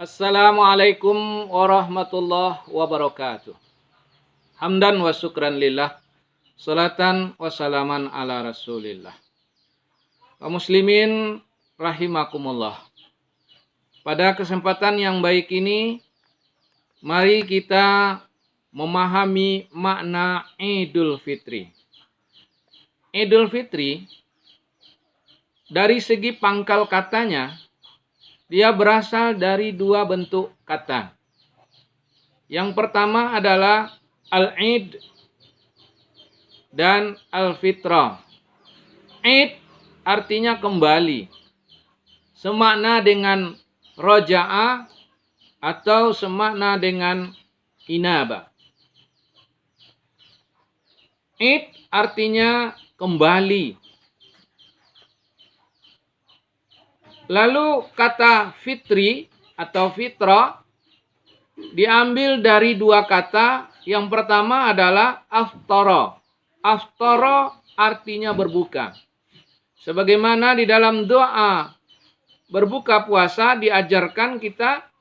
Assalamualaikum warahmatullahi wabarakatuh. Hamdan wa syukran lillah. Salatan wa salaman ala rasulillah. Kaum muslimin rahimakumullah. Pada kesempatan yang baik ini, mari kita memahami makna Idul Fitri. Idul Fitri, dari segi pangkal katanya, dia berasal dari dua bentuk kata. Yang pertama adalah al-id dan al-fitrah. Id artinya kembali. Semakna dengan roja'a atau semakna dengan inaba. Id artinya kembali. Lalu kata fitri atau fitrah diambil dari dua kata. Yang pertama adalah aftara. Aftara artinya berbuka. Sebagaimana di dalam doa berbuka puasa diajarkan kita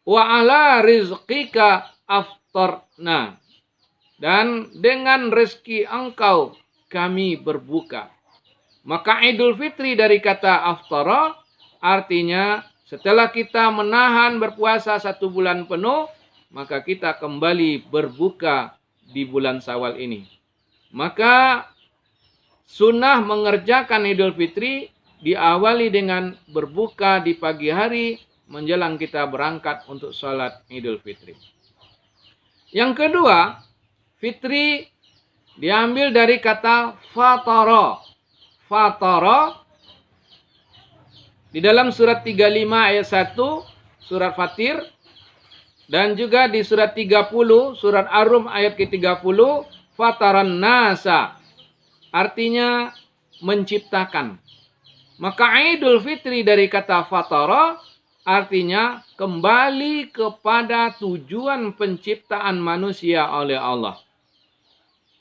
wa ala rizqika aftarna. Dan dengan rezeki engkau kami berbuka. Maka Idul Fitri dari kata aftara artinya setelah kita menahan berpuasa 1 bulan penuh, maka kita kembali berbuka di bulan Syawal ini. Maka sunnah mengerjakan Idul Fitri diawali dengan berbuka di pagi hari menjelang kita berangkat untuk sholat Idul Fitri. Yang kedua, fitri diambil dari kata fatara. Fatara di dalam surat 35 ayat 1 surat Fatir dan juga di surat 30 surat Ar-Rum ayat ke-30 fataran nasa artinya menciptakan. Maka Idul Fitri dari kata fatara artinya kembali kepada tujuan penciptaan manusia oleh Allah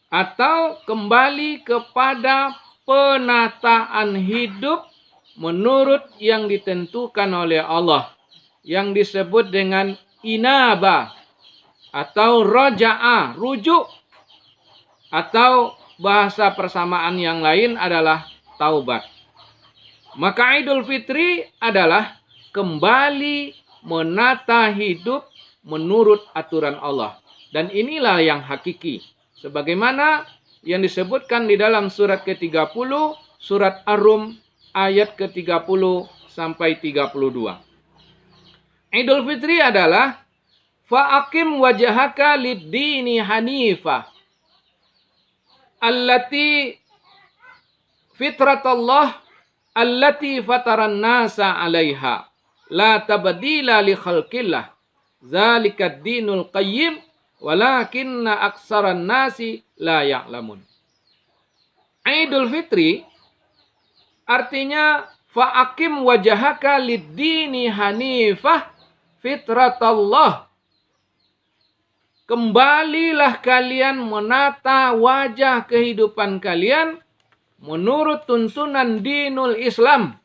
atau kembali kepada penataan hidup menurut yang ditentukan oleh Allah yang disebut dengan inaba atau roja'a, rujuk, atau bahasa persamaan yang lain adalah taubat. Maka Idul Fitri adalah kembali menata hidup menurut aturan Allah. Dan inilah yang hakiki. Sebagaimana yang disebutkan di dalam surat ke-30, surat Ar-Rum ayat ke-30 sampai 32. Idul Fitri adalah fa'akim wajhaka lid-dini hanifah allati fitratallah allati fataran nasa 'alaiha la tabdila li khalqillah zalikad dinul qayyim walakinna aksaran nasi la ya'lamun. Idul Fitri artinya fa'akim wajhaka lid-dini hanifah fitratallah. Kembalilah kalian menata wajah kehidupan kalian menurut tuntunan dinul Islam.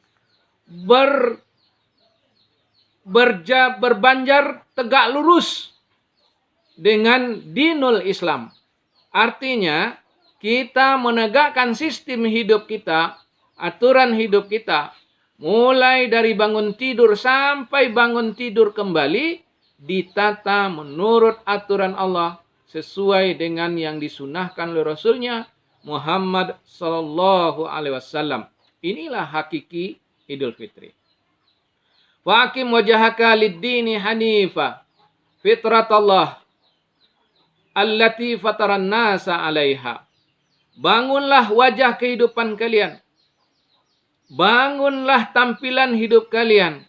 Berbanjar tegak lurus dengan dinul Islam. Artinya kita menegakkan sistem hidup kita, aturan hidup kita, mulai dari bangun tidur sampai bangun tidur kembali, ditata menurut aturan Allah sesuai dengan yang disunahkan oleh Rasulnya Muhammad Sallallahu Alaihi Wasallam. Inilah hakiki Idul Fitri. Wa aqim wajhaka lid-dini hanifa fitratallah allati fataran nasa 'alaiha. Bangunlah wajah kehidupan kalian. Bangunlah tampilan hidup kalian.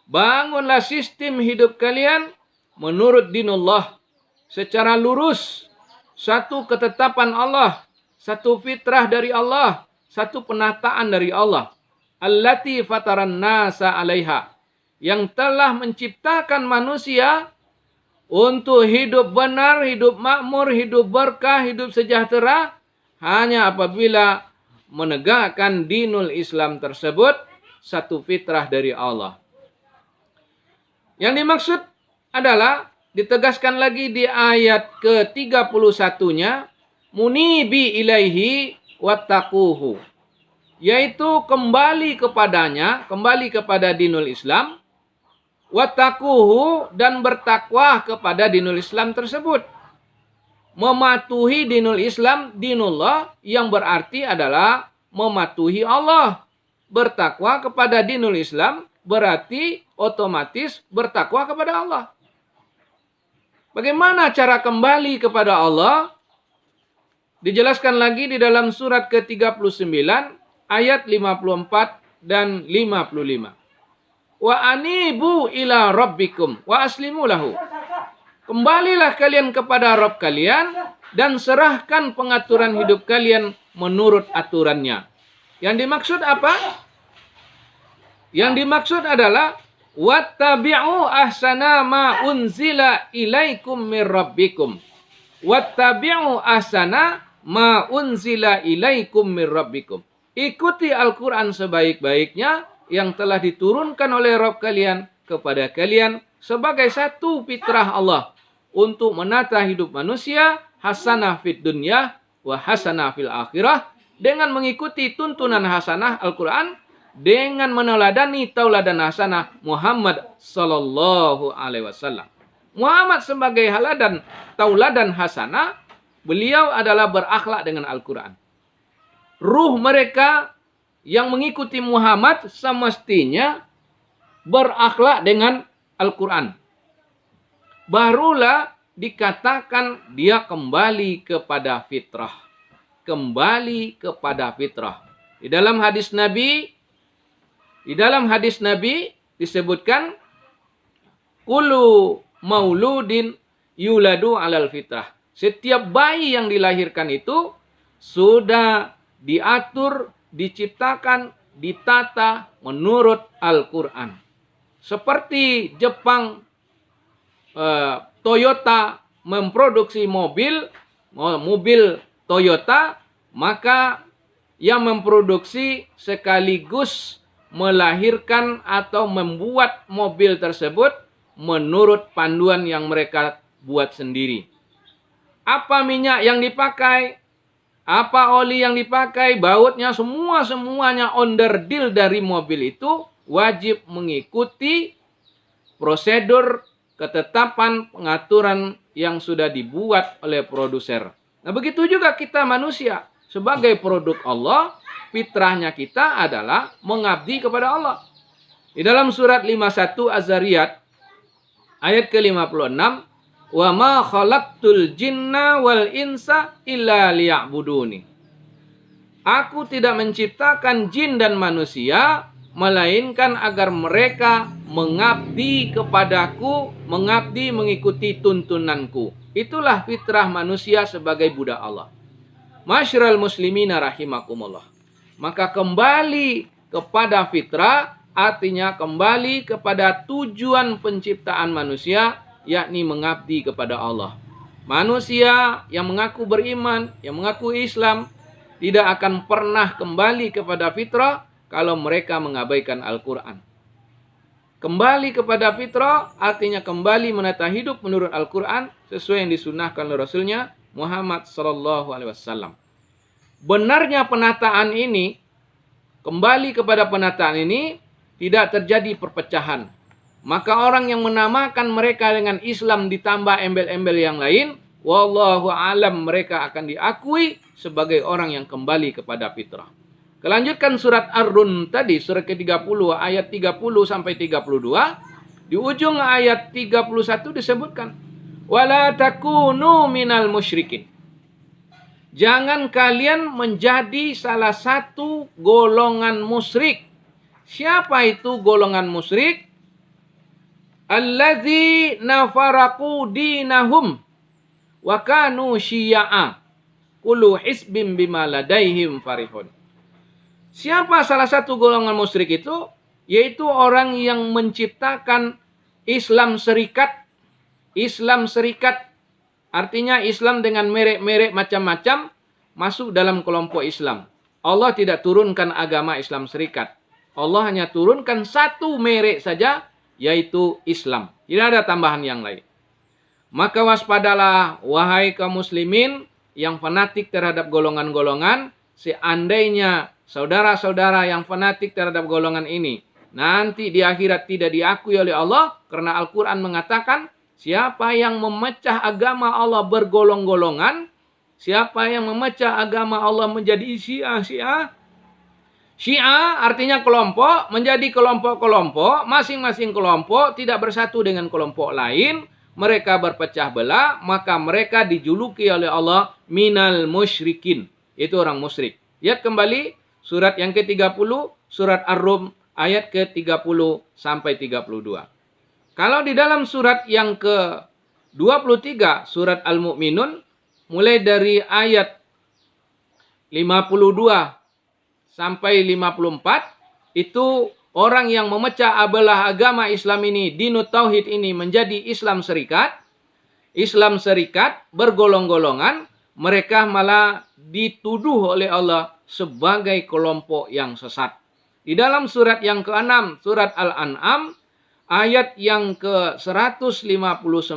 Bangunlah sistem hidup kalian menurut dinullah. Secara lurus. Satu ketetapan Allah. Satu fitrah dari Allah. Satu penataan dari Allah. Allati fataran nasa 'alaiha. Yang telah menciptakan manusia untuk hidup benar, hidup makmur, hidup berkah, hidup sejahtera hanya apabila menegakkan dinul Islam tersebut satu fitrah dari Allah. Yang dimaksud adalah ditegaskan lagi di ayat ke-31-nya, munibi ilaihi wattaquhu, yaitu kembali kepadanya, kembali kepada dinul Islam, wattaquhu, dan bertakwa kepada dinul Islam tersebut. Mematuhi dinul Islam, dinullah, yang berarti adalah mematuhi Allah. Bertakwa kepada dinul Islam berarti otomatis bertakwa kepada Allah. Bagaimana cara kembali kepada Allah? Dijelaskan lagi di dalam surat ke-39 ayat 54 dan 55. Wa anibu ila rabbikum wa aslimu lahu. Kembalilah kalian kepada Rabb kalian dan serahkan pengaturan hidup kalian menurut aturannya. Yang dimaksud apa? Yang dimaksud adalah wattabi'u ahsana ma unzila ilaikum mir rabbikum. Wattabi'u ahsana ma unzila ilaikum mir rabbikum. Ikuti Al-Quran sebaik-baiknya yang telah diturunkan oleh Rabb kalian kepada kalian sebagai satu fitrah Allah untuk menata hidup manusia, hasanah fid dunya wa hasanah fil akhirah, dengan mengikuti tuntunan hasanah Al-Quran, dengan meneladani tauladan hasanah Muhammad sallallahu alaihi wasallam. Muhammad sebagai tauladan hasanah, beliau adalah berakhlak dengan Al-Quran. Ruh mereka yang mengikuti Muhammad semestinya berakhlak dengan Al-Quran. Barulah dikatakan dia kembali kepada fitrah. Kembali kepada fitrah. Di dalam hadis Nabi disebutkan kullu mauludin yuladu alal fitrah. Setiap bayi yang dilahirkan itu sudah diatur, diciptakan, ditata menurut Al-Quran. Seperti Jepang, Toyota memproduksi mobil Toyota, maka yang memproduksi sekaligus melahirkan atau membuat mobil tersebut menurut panduan yang mereka buat sendiri. Apa minyak yang dipakai, apa oli yang dipakai, bautnya, semuanya onderdil dari mobil itu wajib mengikuti prosedur, ketetapan, pengaturan yang sudah dibuat oleh produser. Nah, begitu juga kita manusia sebagai produk Allah. Fitrahnya kita adalah mengabdi kepada Allah. Di dalam surat 51 Az-Zariyat ayat ke-56, wa ma khalaqtul jinna wal insa illa liya'buduni. Aku tidak menciptakan jin dan manusia melainkan agar mereka mengabdi kepadaku, mengabdi mengikuti tuntunanku. Itulah fitrah manusia sebagai budak Allah. Masyarul muslimina rahimakumullah. Maka kembali kepada fitrah artinya kembali kepada tujuan penciptaan manusia, yakni mengabdi kepada Allah. Manusia yang mengaku beriman, yang mengaku Islam, tidak akan pernah kembali kepada fitrah kalau mereka mengabaikan Al-Quran. Kembali kepada fitrah artinya kembali menata hidup menurut Al-Quran sesuai yang disunahkan oleh Rasulnya Muhammad sallallahu alaihi wasallam. Benarnya penataan ini, kembali kepada penataan ini, tidak terjadi perpecahan. Maka orang yang menamakan mereka dengan Islam ditambah embel-embel yang lain, wallahu alam, mereka akan diakui sebagai orang yang kembali kepada fitrah. Kelanjutkan surat Ar-Rum tadi, surat ke-30 ayat 30 sampai 32, di ujung ayat 31 disebutkan, wala takunu minal musyrikin. Jangan kalian menjadi salah satu golongan musyrik. Siapa itu golongan musyrik? Allazi nafaraqu dinahum wa kanu syiya'a. Kullu hisbim bima ladaihim farihun. Siapa salah satu golongan musyrik itu? Yaitu orang yang menciptakan Islam serikat. Islam serikat artinya Islam dengan merek-merek macam-macam masuk dalam kelompok Islam. Allah tidak turunkan agama Islam serikat. Allah hanya turunkan satu merek saja, yaitu Islam. Tidak ada tambahan yang lain. Maka waspadalah wahai kaum muslimin yang fanatik terhadap golongan-golongan, seandainya saudara-saudara yang fanatik terhadap golongan ini nanti di akhirat tidak diakui oleh Allah, karena Al-Quran mengatakan siapa yang memecah agama Allah bergolong-golongan, siapa yang memecah agama Allah menjadi Syiah. Syiah artinya kelompok, menjadi kelompok-kelompok, masing-masing kelompok tidak bersatu dengan kelompok lain, mereka berpecah belah, maka mereka dijuluki oleh Allah minal musyrikin. Itu orang musyrik. Lihat kembali surat yang ke-30, surat Ar-Rum ayat ke-30 sampai 32. Kalau di dalam surat yang ke-23, surat Al-Mu'minun, mulai dari ayat 52 sampai 54, itu orang yang memecah belah agama Islam ini, dinut tauhid ini menjadi Islam serikat bergolong-golongan, mereka malah dituduh oleh Allah sebagai kelompok yang sesat. Di dalam surat yang ke-6, surat Al-An'am, ayat yang ke-159,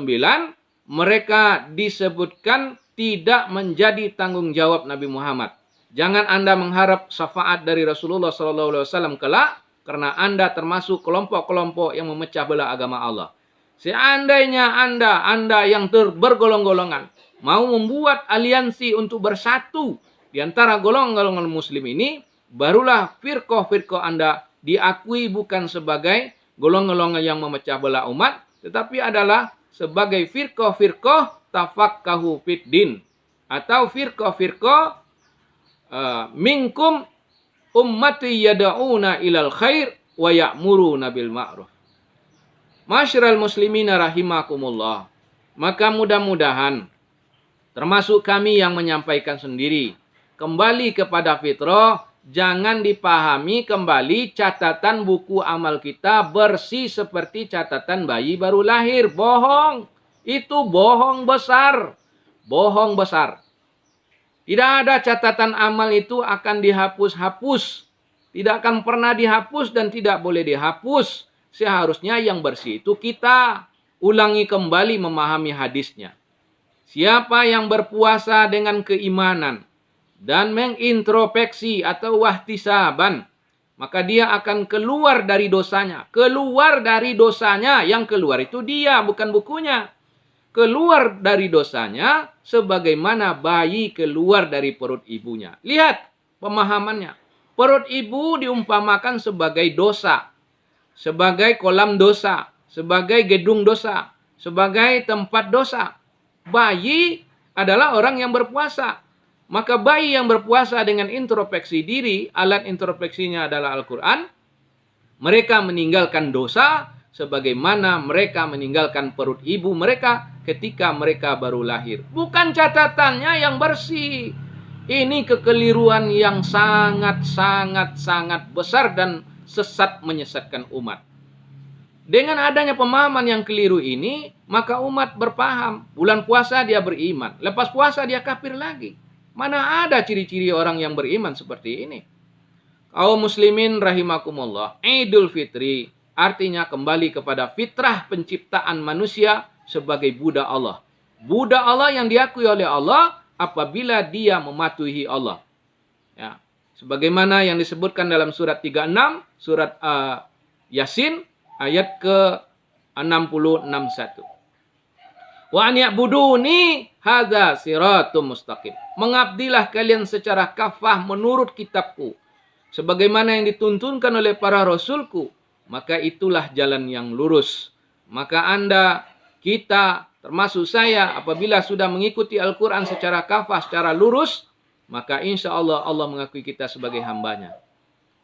mereka disebutkan tidak menjadi tanggung jawab Nabi Muhammad. Jangan Anda mengharap syafaat dari Rasulullah SAW kelak, karena Anda termasuk kelompok-kelompok yang memecah belah agama Allah. Seandainya Anda yang bergolong-golongan mau membuat aliansi untuk bersatu di antara golongan-golongan muslim ini, barulah firqah-firqah Anda diakui bukan sebagai golongan-golongan yang memecah belah umat, tetapi adalah sebagai firqah-firqah tafakkahu fid din, atau firqah-firqah minkum ummati yada'una ilal khair wa ya'muruna bil ma'ruf. Masyarul muslimina rahimakumullah. Maka mudah-mudahan termasuk kami yang menyampaikan sendiri, kembali kepada fitrah, jangan dipahami kembali catatan buku amal kita bersih seperti catatan bayi baru lahir. Bohong. Itu bohong besar. Bohong besar. Tidak ada catatan amal itu akan dihapus-hapus. Tidak akan pernah dihapus dan tidak boleh dihapus. Seharusnya yang bersih itu kita. Ulangi kembali memahami hadisnya. Siapa yang berpuasa dengan keimanan dan mengintrospeksi atau wahtisaban, maka dia akan keluar dari dosanya. Keluar dari dosanya, yang keluar itu dia, bukan bukunya. Keluar dari dosanya sebagaimana bayi keluar dari perut ibunya. Lihat pemahamannya. Perut ibu diumpamakan sebagai dosa, sebagai kolam dosa, sebagai gedung dosa, sebagai tempat dosa. Bayi adalah orang yang berpuasa. Maka bayi yang berpuasa dengan introspeksi diri, alat introspeksinya adalah Al-Quran, mereka meninggalkan dosa sebagaimana mereka meninggalkan perut ibu mereka ketika mereka baru lahir. Bukan catatannya yang bersih. Ini kekeliruan yang sangat besar dan sesat, menyesatkan umat. Dengan adanya pemahaman yang keliru ini, maka umat berpaham. Bulan puasa dia beriman, lepas puasa dia kafir lagi. Mana ada ciri-ciri orang yang beriman seperti ini? Kaum muslimin rahimakumullah, Idul Fitri artinya kembali kepada fitrah penciptaan manusia sebagai budak Allah. Budak Allah yang diakui oleh Allah apabila dia mematuhi Allah. Ya, sebagaimana yang disebutkan dalam surat 36, surat Yasin ayat ke-661. Wa an ya'buduni hadza siratum mustaqim. Mengabdilah kalian secara kafah menurut kitabku, sebagaimana yang dituntunkan oleh para rasulku, maka itulah jalan yang lurus. Maka Anda, kita, termasuk saya, apabila sudah mengikuti Al-Quran secara kafah, secara lurus, maka insya Allah Allah mengakui kita sebagai hambanya.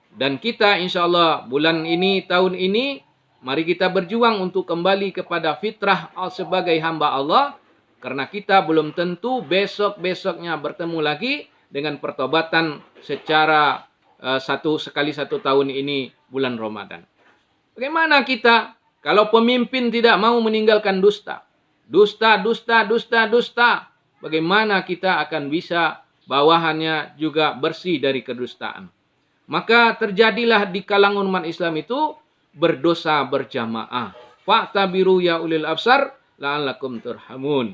Dan kita insya Allah bulan ini, tahun ini, mari kita berjuang untuk kembali kepada fitrah sebagai hamba Allah. Karena kita belum tentu besok-besoknya bertemu lagi dengan pertobatan secara sekali satu tahun ini bulan Ramadan. Bagaimana kita kalau pemimpin tidak mau meninggalkan dusta? Dusta. Bagaimana kita akan bisa bawahannya juga bersih dari kedustaan? Maka terjadilah di kalangan umat Islam itu berdosa berjamaah. Fa'tabiru ya ulil absar la'allakum turhamun.